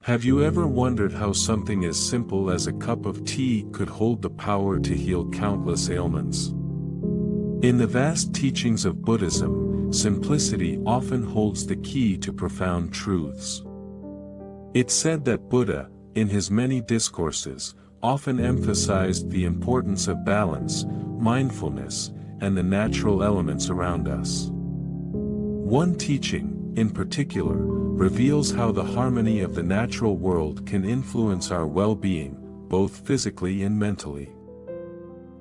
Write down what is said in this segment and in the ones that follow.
Have you ever wondered how something as simple as a cup of tea could hold the power to heal countless ailments? In the vast teachings of Buddhism, simplicity often holds the key to profound truths. It's said that Buddha, in his many discourses, often emphasized the importance of balance, mindfulness, and the natural elements around us. One teaching, in particular, reveals how the harmony of the natural world can influence our well-being, both physically and mentally.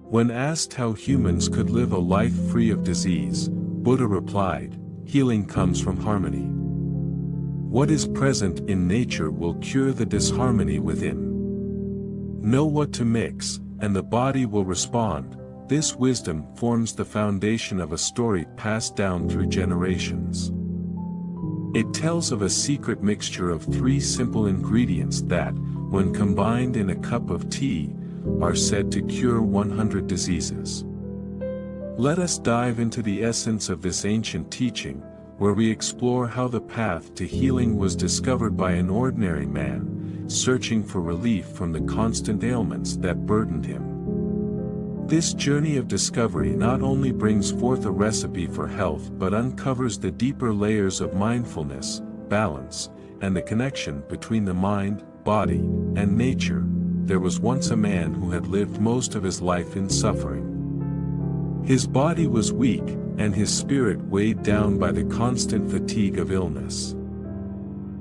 When asked how humans could live a life free of disease, Buddha replied, "Healing comes from harmony. What is present in nature will cure the disharmony within. Know what to mix, and the body will respond." This wisdom forms the foundation of a story passed down through generations. It tells of a secret mixture of 3 simple ingredients that, when combined in a cup of tea, are said to cure 100 diseases. Let us dive into the essence of this ancient teaching, where we explore how the path to healing was discovered by an ordinary man, searching for relief from the constant ailments that burdened him. This journey of discovery not only brings forth a recipe for health but uncovers the deeper layers of mindfulness, balance, and the connection between the mind, body, and nature. There was once a man who had lived most of his life in suffering. His body was weak, and his spirit weighed down by the constant fatigue of illness.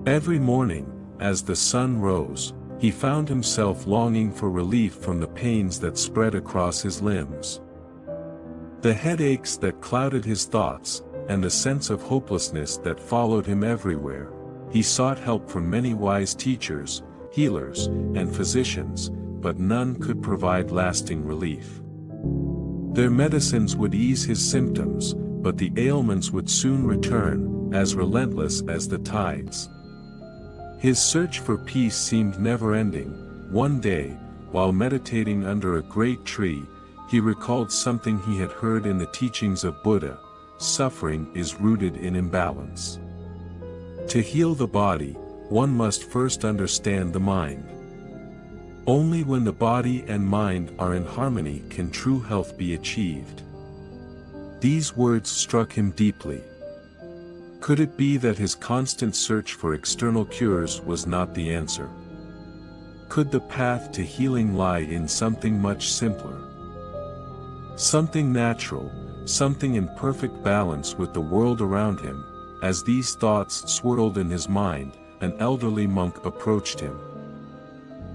Every morning, as the sun rose, he found himself longing for relief from the pains that spread across his limbs. The headaches that clouded his thoughts, and the sense of hopelessness that followed him everywhere. He sought help from many wise teachers, healers, and physicians, but none could provide lasting relief. Their medicines would ease his symptoms, but the ailments would soon return, as relentless as the tides. His search for peace seemed never-ending. One day, while meditating under a great tree, he recalled something he had heard in the teachings of Buddha: suffering is rooted in imbalance. To heal the body, one must first understand the mind. Only when the body and mind are in harmony can true health be achieved. These words struck him deeply. Could it be that his constant search for external cures was not the answer? Could the path to healing lie in something much simpler? Something natural, something in perfect balance with the world around him. As these thoughts swirled in his mind, an elderly monk approached him.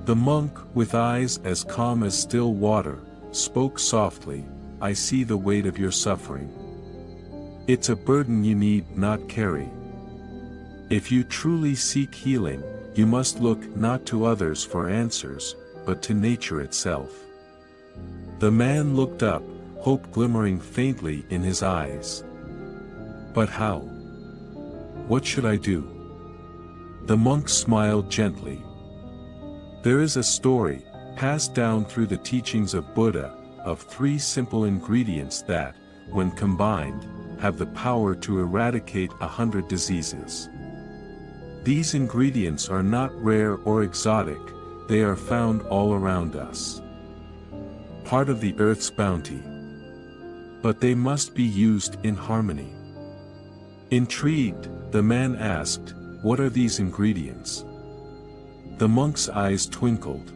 The monk, with eyes as calm as still water, spoke softly, "I see the weight of your suffering. It's a burden you need not carry. If you truly seek healing, you must look not to others for answers, but to nature itself." The man looked up, hope glimmering faintly in his eyes. "But how? What should I do?" The monk smiled gently. "There is a story, passed down through the teachings of Buddha, of 3 simple ingredients that, when combined, have the power to eradicate 100 diseases. These ingredients are not rare or exotic, they are found all around us. Part of the earth's bounty. But they must be used in harmony." Intrigued, the man asked, "What are these ingredients?" The monk's eyes twinkled.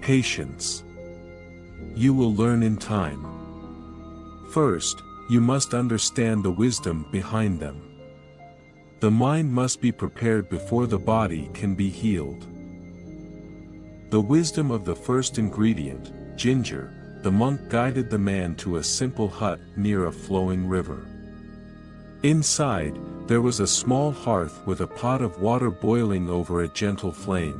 "Patience. You will learn in time. First, you must understand the wisdom behind them. The mind must be prepared before the body can be healed." The wisdom of the first ingredient, ginger, the monk guided the man to a simple hut near a flowing river. Inside, there was a small hearth with a pot of water boiling over a gentle flame.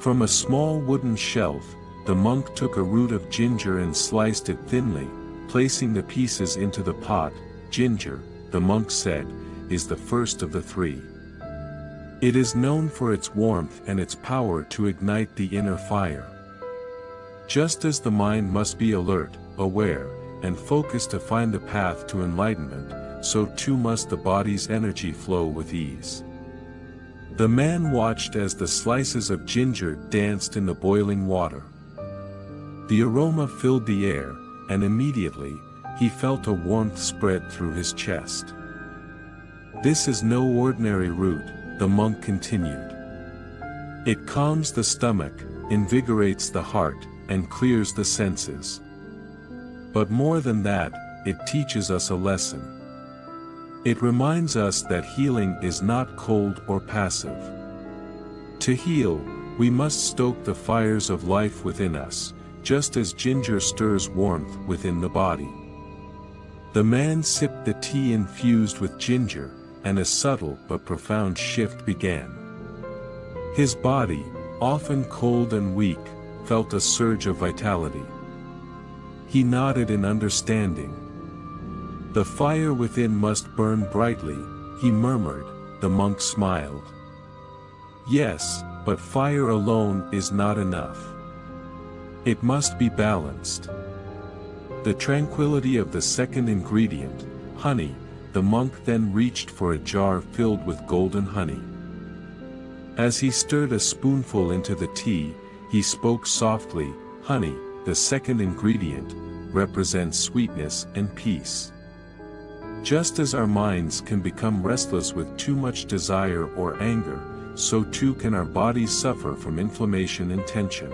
From a small wooden shelf, the monk took a root of ginger and sliced it thinly, placing the pieces into the pot. Ginger, the monk said, is the first of the 3. It is known for its warmth and its power to ignite the inner fire. Just as the mind must be alert, aware, and focused to find the path to enlightenment, so too must the body's energy flow with ease. The man watched as the slices of ginger danced in the boiling water. The aroma filled the air, and immediately, he felt a warmth spread through his chest. "This is no ordinary root," the monk continued. "It calms the stomach, invigorates the heart, and clears the senses. But more than that, it teaches us a lesson. It reminds us that healing is not cold or passive. To heal, we must stoke the fires of life within us, just as ginger stirs warmth within the body." The man sipped the tea infused with ginger, and a subtle but profound shift began. His body, often cold and weak, felt a surge of vitality. He nodded in understanding. "The fire within must burn brightly," he murmured. The monk smiled. "Yes, but fire alone is not enough. It must be balanced. The tranquility of the second ingredient, honey." The monk then reached for a jar filled with golden honey. As he stirred a spoonful into the tea, he spoke softly, "Honey, the second ingredient, represents sweetness and peace. Just as our minds can become restless with too much desire or anger, so too can our bodies suffer from inflammation and tension.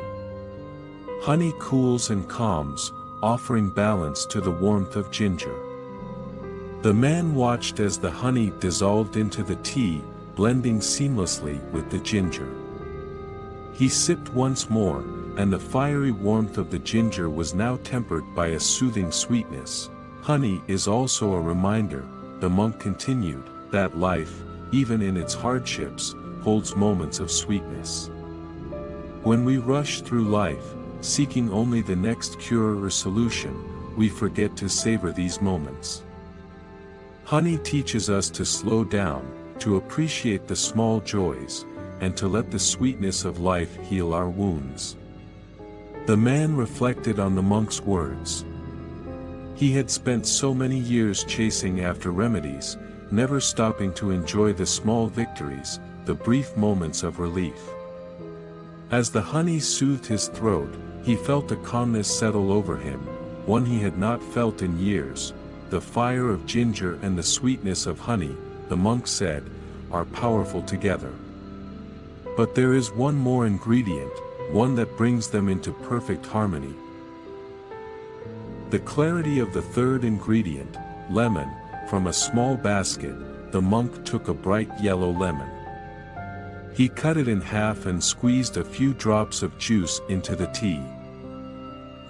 Honey cools and calms, offering balance to the warmth of ginger." The man watched as the honey dissolved into the tea, blending seamlessly with the ginger. He sipped once more, and the fiery warmth of the ginger was now tempered by a soothing sweetness. "Honey is also a reminder," the monk continued, "that life, even in its hardships, holds moments of sweetness. When we rush through life, seeking only the next cure or solution, we forget to savor these moments. Honey teaches us to slow down, to appreciate the small joys, and to let the sweetness of life heal our wounds." The man reflected on the monk's words. He had spent so many years chasing after remedies, never stopping to enjoy the small victories, the brief moments of relief. As the honey soothed his throat, he felt a calmness settle over him, one he had not felt in years. "The fire of ginger and the sweetness of honey," the monk said, "are powerful together. But there is one more ingredient, one that brings them into perfect harmony. The clarity of the third ingredient, lemon." From a small basket, the monk took a bright yellow lemon. He cut it in half and squeezed a few drops of juice into the tea.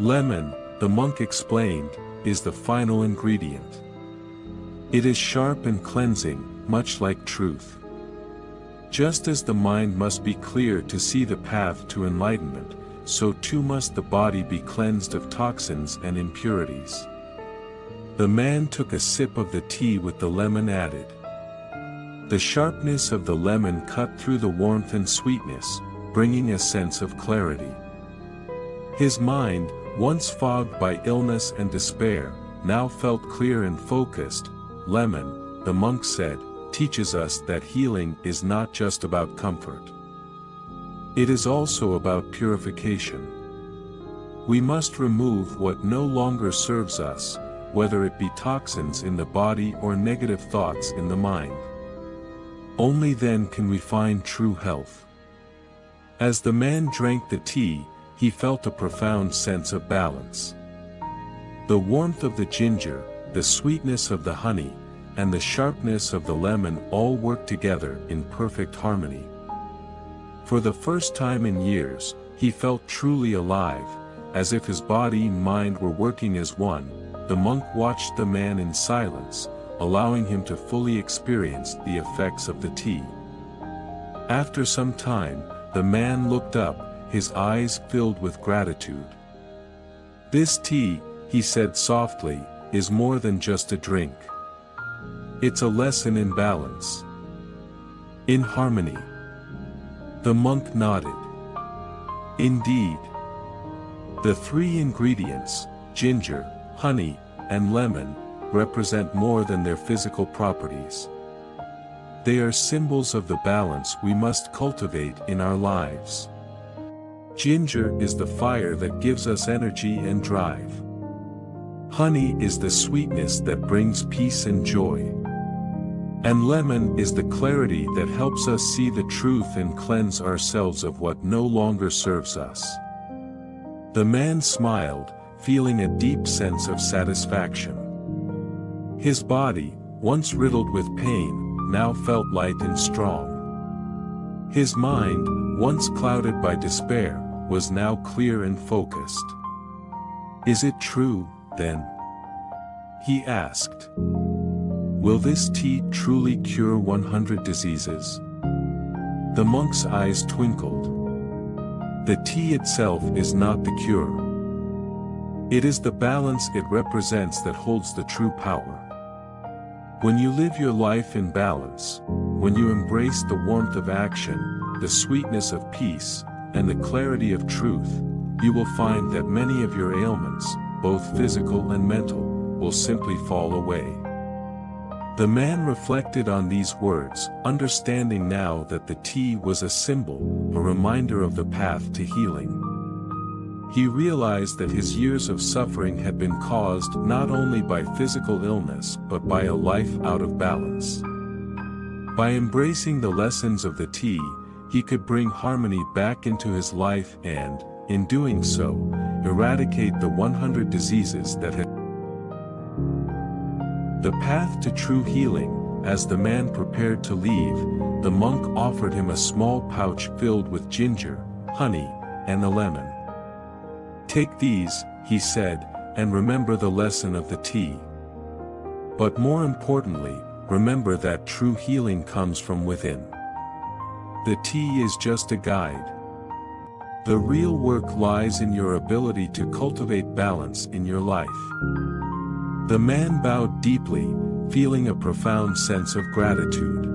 "Lemon," the monk explained, "is the final ingredient. It is sharp and cleansing, much like truth. Just as the mind must be clear to see the path to enlightenment, so too must the body be cleansed of toxins and impurities." The man took a sip of the tea with the lemon added. The sharpness of the lemon cut through the warmth and sweetness, bringing a sense of clarity. His mind, once fogged by illness and despair, now felt clear and focused. "Lemon," the monk said, "teaches us that healing is not just about comfort. It is also about purification. We must remove what no longer serves us, whether it be toxins in the body or negative thoughts in the mind. Only then can we find true health." As the man drank the tea, he felt a profound sense of balance. The warmth of the ginger, the sweetness of the honey, and the sharpness of the lemon all worked together in perfect harmony. For the first time in years, he felt truly alive, as if his body and mind were working as one. The monk watched the man in silence, allowing him to fully experience the effects of the tea. After some time, the man looked up, his eyes filled with gratitude. "This tea," he said softly, "is more than just a drink. It's a lesson in balance, in harmony." The monk nodded. Indeed. The three ingredients, ginger, honey, and lemon, represent more than their physical properties. They are symbols of the balance we must cultivate in our lives. Ginger is the fire that gives us energy and drive. Honey is the sweetness that brings peace and joy. And lemon is the clarity that helps us see the truth and cleanse ourselves of what no longer serves us. The man smiled, feeling a deep sense of satisfaction. His body, once riddled with pain, now felt light and strong. His mind, once clouded by despair, was now clear and focused. "Is it true, then?" he asked. "Will this tea truly cure 100 diseases?" The monk's eyes twinkled. The tea itself is not the cure. It is the balance it represents that holds the true power. When you live your life in balance, when you embrace the warmth of action, the sweetness of peace, and the clarity of truth, you will find that many of your ailments, both physical and mental, will simply fall away. The man reflected on these words, understanding now that the tea was a symbol, a reminder of the path to healing. He realized that his years of suffering had been caused not only by physical illness but by a life out of balance. By embracing the lessons of the tea, he could bring harmony back into his life and, in doing so, eradicate the 100 diseases that had. The path to true healing. As the man prepared to leave, the monk offered him a small pouch filled with ginger, honey, and a lemon. "Take these," he said, "and remember the lesson of the tea. But more importantly, remember that true healing comes from within. The tea is just a guide. The real work lies in your ability to cultivate balance in your life." The man bowed deeply, feeling a profound sense of gratitude.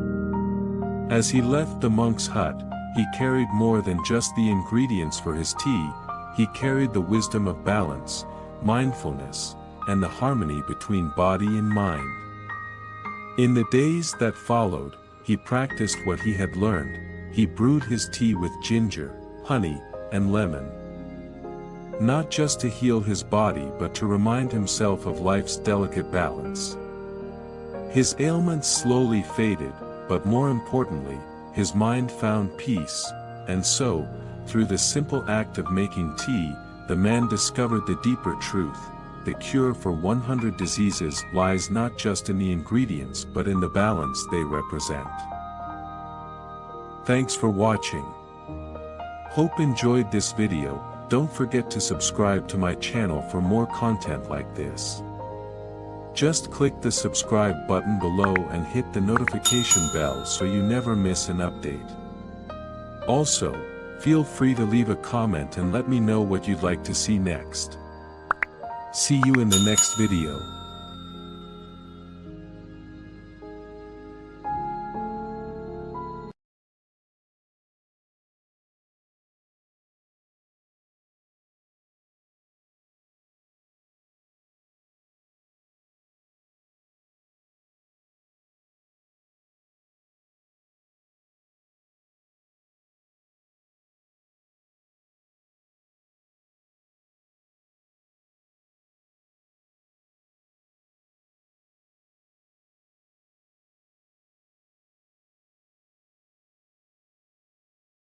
As he left the monk's hut, he carried more than just the ingredients for his tea. He carried the wisdom of balance, mindfulness, and the harmony between body and mind. In the days that followed, he practiced what he had learned. He brewed his tea with ginger, honey, and lemon. Not just to heal his body but to remind himself of life's delicate balance. His ailments slowly faded, but more importantly, his mind found peace, and so, through the simple act of making tea, the man discovered the deeper truth. The cure for 100 diseases lies not just in the ingredients but in the balance they represent. Thanks for watching. Hope enjoyed this video. Don't forget to subscribe to my channel for more content like this. Just click the subscribe button below and hit the notification bell so you never miss an update. Also, feel free to leave a comment and let me know what you'd like to see next. See you in the next video.